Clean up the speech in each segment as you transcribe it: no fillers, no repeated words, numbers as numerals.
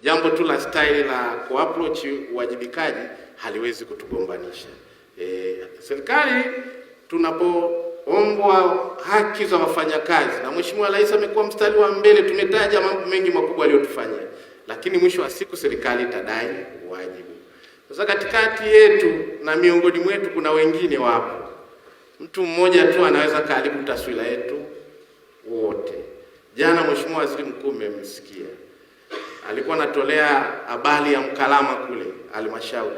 Jambo tu la style la kuapproach uwajibikaji haliwezi kutugombanisha. Serikali tunapoombwa haki za wafanyakazi, na Mheshimiwa Rais amekuwa mstari wa mbele, tumetaja mambo mengi makubwa aliyotufanyia, lakini mwisho wa siku serikali itadai wajibu. Sasa katikati yetu na miongoni mwetu kuna wengine wapo, mtu mmoja tu anaweza kuharibu taswira yetu wote. Jana Mheshimiwa Waziri Mkuu mmemsikia, alikuwa anatolea habari ya Mkalama kule halmashauri,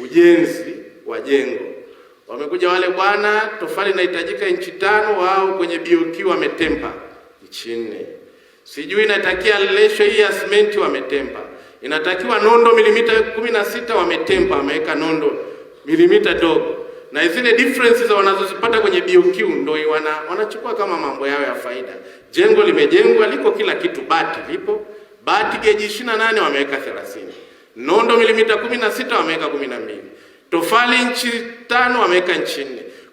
ujenzi wa jengo. Wamekuja wale bwana, tofali inahitajika inchi 5, wao kwenye BOQ wametempa inchi 4. Sijui inatakia lesho hii ya simenti wametempa. Inatakiwa nondo milimita 16 wametempa, wameweka nondo milimita dogo. Na zile differences wanazozipata kwenye BOQ ndio wanachukua kama mambo yao ya faida. Jengo limejengwa, liko kila kitu, bati lipo. Bati geji 28 wameweka 30. Nondo milimita 16 wameweka 12. Tofali inchi 5 wameweka inchi 4.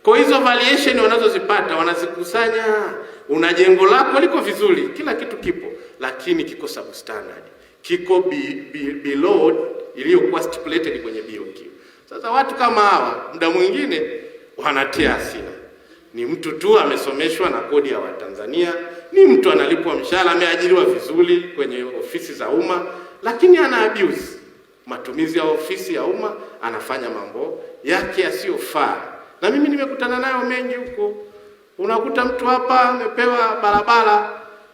Kwa hizo variation wanazozipata wanazikusanya, una jengo lako liko vizuri, kila kitu kipo, lakini kiko substandard. Kiko below iliyokuwa stipulated kwenye BOQ. Sasa watu kama hawa muda mwingine wanatia hasira. Ni mtu tu amesomeshwa na kodi ya Watanzania, ni mtu analipwa mshahara, ameajiriwa vizuri kwenye ofisi za umma, lakini ana abuse matumizi ya ofisi ya umma, anafanya mambo yake yasiyofaa. Na mimi nimekutana nayo mengi huko. Unakuta mtu hapa amepewa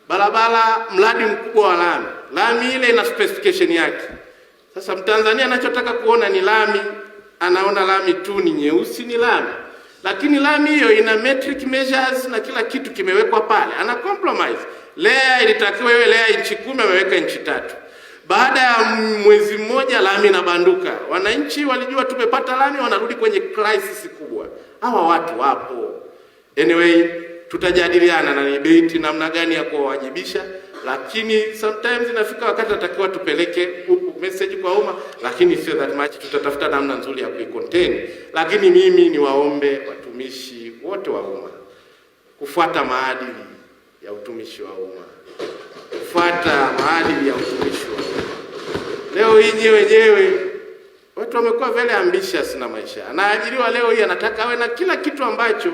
barabara mradi mkubwa wa lami. Lami ile ina specification yake. Sasa Mtanzania anachotaka kuona ni lami, anaona lami tu ni nyeusi, ni lami. Lakini lami hiyo ina metric measures na kila kitu kimewekwa pale. Ana compromise. Layer ilitakiwa iwe layer inchi 10, ameweka inchi 3. Baada ya mwezi mmoja lami inabanduka. Wananchi walijua tumepata lami, wanarudi kwenye crisis kubwa. Hawa watu wapo. Anyway, tutajadiliana na debate namna gani ya kuwajibisha, lakini sometimes inafika wakati atakiwa tupeleke message kwa umma, lakini sio that much, tutatafuta namna nzuri ya kuicontain. Lakini mimi ni waombe watumishi wote wa umma kufuata maadili ya utumishi wa umma. Kufuata maadili ya utumishi wa umma. Leo hii wenyewe watu wamekuwa very ambitious na maisha. Anaajiriwa leo hii anataka awe na kila kitu ambacho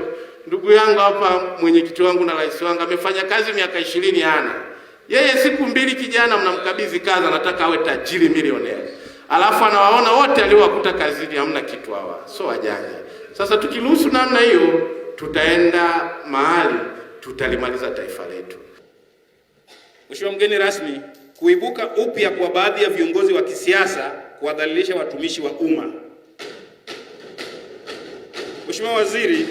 ndugu yangu hapa, mwenyekiti wangu na rais wangu amefanya kazi miaka 20 hana. Yeye siku 2 kijana mnamkabidhi kazi, anataka awe tajiri milionea. Alafu anawaona wote aliowakuta kazini hamna kitu hawa. So wajanja. Sasa tukiruhusu namna hiyo, tutaenda mahali tutalimaliza taifa letu. Mheshimiwa mgeni rasmi, kuibuka upya kwa baadhi ya viongozi wa kisiasa kuwadhalilisha watumishi wa umma. Mheshimiwa Waziri,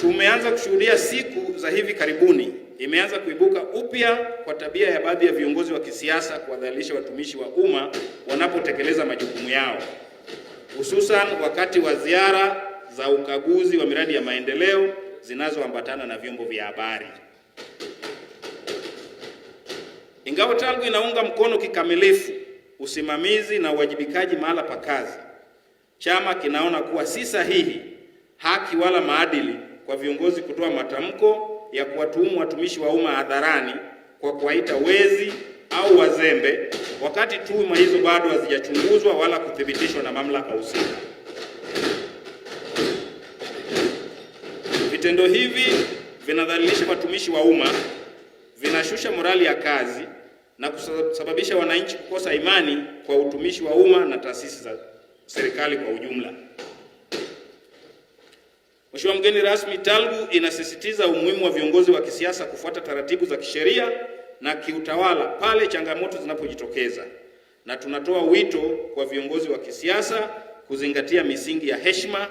tumeanza kushuhudia siku za hivi karibuni imeanza kuibuka upya kwa tabia ya baadhi ya viongozi wa kisiasa kuwadhalilisha watumishi wa umma wanapotekeleza majukumu yao, hususan wakati wa ziara za ukaguzi wa miradi ya maendeleo zinazoambatana na vyombo vya habari. Ingawa TALGWU inaunga mkono kikamilifu usimamizi na uwajibikaji mahala pa kazi, chama kinaona kuwa si sahihi, haki wala maadili kwa viongozi kutoa matamko ya kuwatuhumu watumishi wa umma hadharani kwa kuwaita wezi au wazembe wakati tuhuma hizo bado hazijachunguzwa wala kuthibitishwa na mamlaka husika. Vitendo hivi vinadhalilisha watumishi wa umma, vinashusha morali ya kazi na kusababisha wananchi kukosa imani kwa utumishi wa umma na taasisi za serikali kwa ujumla. Mheshimiwa mgeni rasmi, TALGWU inasisitiza umuhimu wa viongozi wa kisiasa kufuata taratibu za kisheria na kiutawala pale changamoto zinapojitokeza, na tunatoa wito kwa viongozi wa kisiasa kuzingatia misingi ya heshima,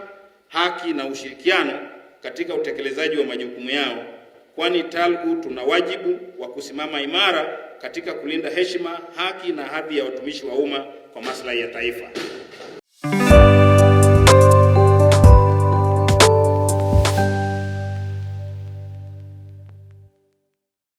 haki na ushirikiano katika utekelezaji wa majukumu yao, kwani TALGWU tuna wajibu wa kusimama imara katika kulinda heshima, haki na hadhi ya watumishi wa umma kwa maslahi ya taifa.